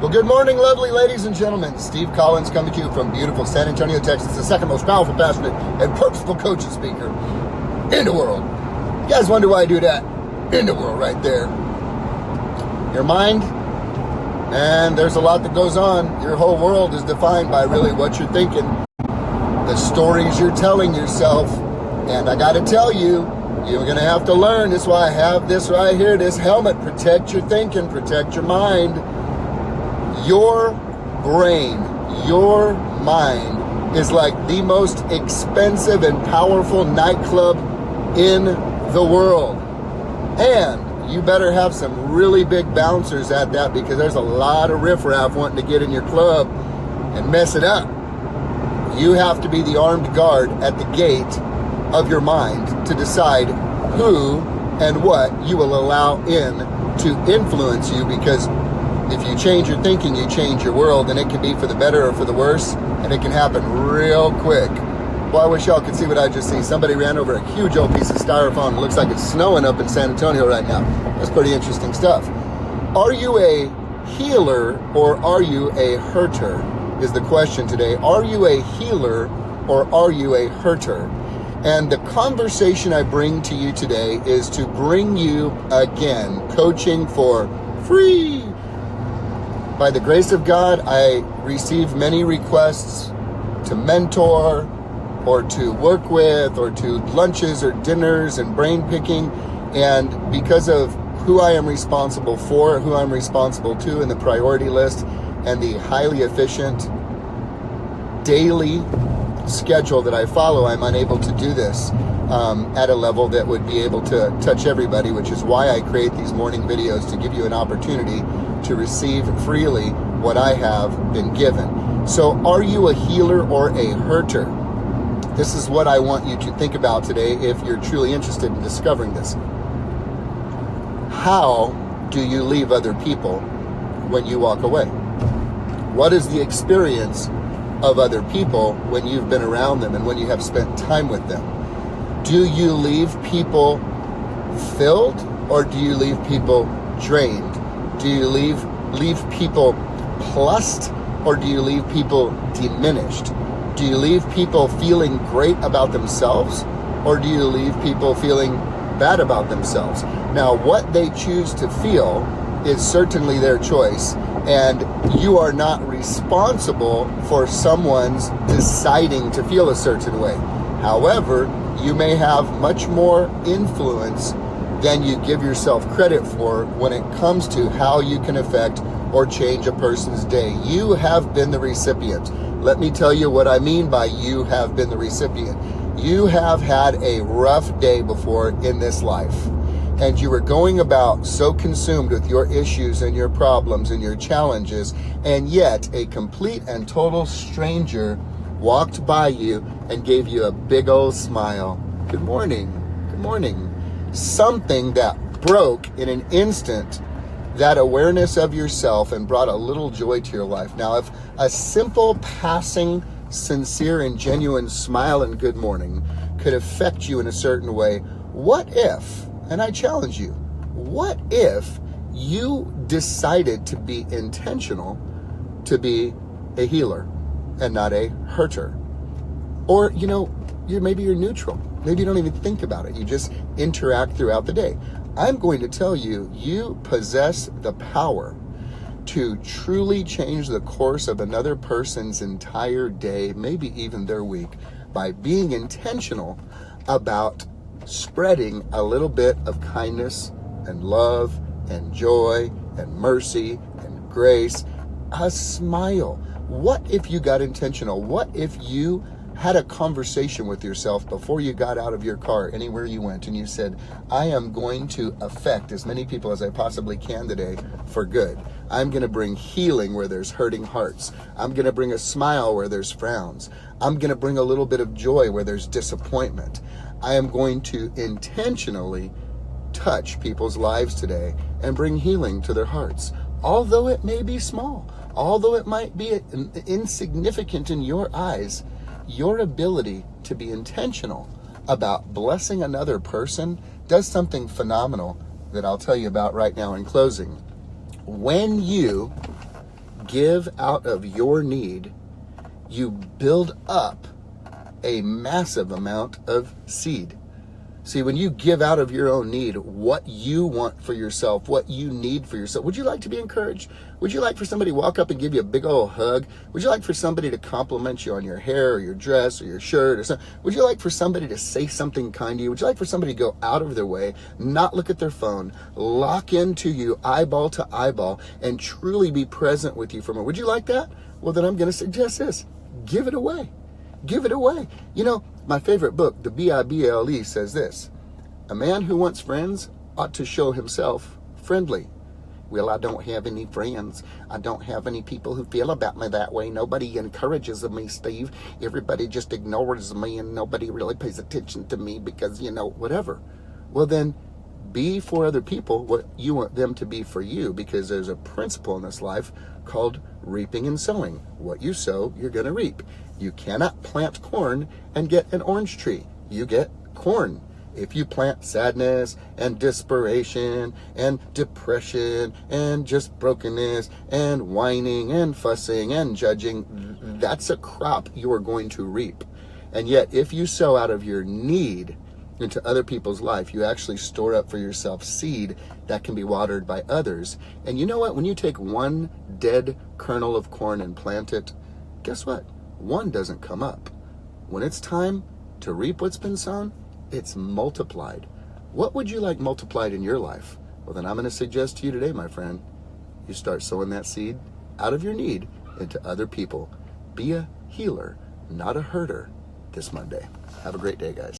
Well, good morning, lovely ladies and gentlemen. Steve Collins coming to you from beautiful San Antonio, Texas, the second most powerful, passionate, and purposeful coach and speaker in the world. You guys wonder why I do that? In the world, right there. Your mind, man, there's a lot that goes on. Your whole world is defined by really what you're thinking, the stories you're telling yourself. And I got to tell you, you're going to have to learn. That's why I have this right here, this helmet. Protect your thinking, protect your mind. Your brain, your mind is like the most expensive and powerful nightclub in the world. And you better have some really big bouncers at that, because there's a lot of riffraff wanting to get in your club and mess it up. You have to be the armed guard at the gate of your mind to decide who and what you will allow in to influence you, because if you change your thinking, you change your world, and it can be for the better or for the worse, and it can happen real quick. Well, I wish y'all could see what I just see. Somebody ran over a huge old piece of styrofoam. It looks like it's snowing up in San Antonio right now. That's pretty interesting stuff. Are you a healer or are you a hurter is the question today. Are you a healer or are you a hurter? And the conversation I bring to you today is to bring you, again, coaching for free. By the grace of God, I receive many requests to mentor or to work with or to lunches or dinners and brain picking. And because of who I am responsible for, who I'm responsible to in the priority list, and the highly efficient daily schedule that I follow, I'm unable to do this at a level that would be able to touch everybody, which is why I create these morning videos, to give you an opportunity to receive freely what I have been given. So are you a healer or a hurter? This is what I want you to think about today if you're truly interested in discovering this. How do you leave other people when you walk away? What is the experience of other people when you've been around them and when you have spent time with them? Do you leave people filled or do you leave people drained? Do you leave people plussed or do you leave people diminished? Do you leave people feeling great about themselves or do you leave people feeling bad about themselves? Now, what they choose to feel is certainly their choice, and you are not responsible for someone's deciding to feel a certain way. However, you may have much more influence than you give yourself credit for when it comes to how you can affect or change a person's day. You have been the recipient. Let me tell you what I mean by you have been the recipient. You have had a rough day before in this life, and you were going about so consumed with your issues and your problems and your challenges, and yet a complete and total stranger walked by you and gave you a big old smile. Good morning. Good morning. Something that broke in an instant that awareness of yourself and brought a little joy to your life. Now, if a simple, passing, sincere, and genuine smile and good morning could affect you in a certain way, what if, and I challenge you, what if you decided to be intentional to be a healer and not a hurter? Or, maybe you're neutral. Maybe you don't even think about it. You just interact throughout the day. I'm going to tell you, you possess the power to truly change the course of another person's entire day, maybe even their week, by being intentional about spreading a little bit of kindness and love and joy and mercy and grace, a smile. What if you got intentional? What if you had a conversation with yourself before you got out of your car, anywhere you went, and you said, I am going to affect as many people as I possibly can today for good. I'm going to bring healing where there's hurting hearts. I'm going to bring a smile where there's frowns. I'm going to bring a little bit of joy where there's disappointment. I am going to intentionally touch people's lives today and bring healing to their hearts. Although it may be small, although it might be insignificant in your eyes, your ability to be intentional about blessing another person does something phenomenal that I'll tell you about right now in closing. When you give out of your need, you build up a massive amount of seed. See, when you give out of your own need, what you want for yourself, what you need for yourself, would you like to be encouraged? Would you like for somebody to walk up and give you a big old hug? Would you like for somebody to compliment you on your hair or your dress or your shirt or something? Would you like for somebody to say something kind to you? Would you like for somebody to go out of their way, not look at their phone, lock into you eyeball to eyeball, and truly be present with you for a moment? Would you like that? Well, then I'm going to suggest this. Give it away. Give it away. You know, my favorite book, The Bible, says this: a man who wants friends ought to show himself friendly. Well, I don't have any friends. I don't have any people who feel about me that way. Nobody encourages me, Steve. Everybody just ignores me and nobody really pays attention to me because, whatever. Well, then be for other people what you want them to be for you, because there's a principle in this life called reaping and sowing. What you sow, you're going to reap. You cannot plant corn and get an orange tree. You get corn. If you plant sadness and desperation and depression and just brokenness and whining and fussing and judging, that's a crop you are going to reap. And yet, if you sow out of your need into other people's life, you actually store up for yourself seed that can be watered by others. And you know what? When you take one dead kernel of corn and plant it, guess what? One doesn't come up. When it's time to reap what's been sown, it's multiplied. What would you like multiplied in your life? Well, then I'm going to suggest to you today, my friend, you start sowing that seed out of your need into other people. Be a healer, not a herder, this Monday. Have a great day, guys.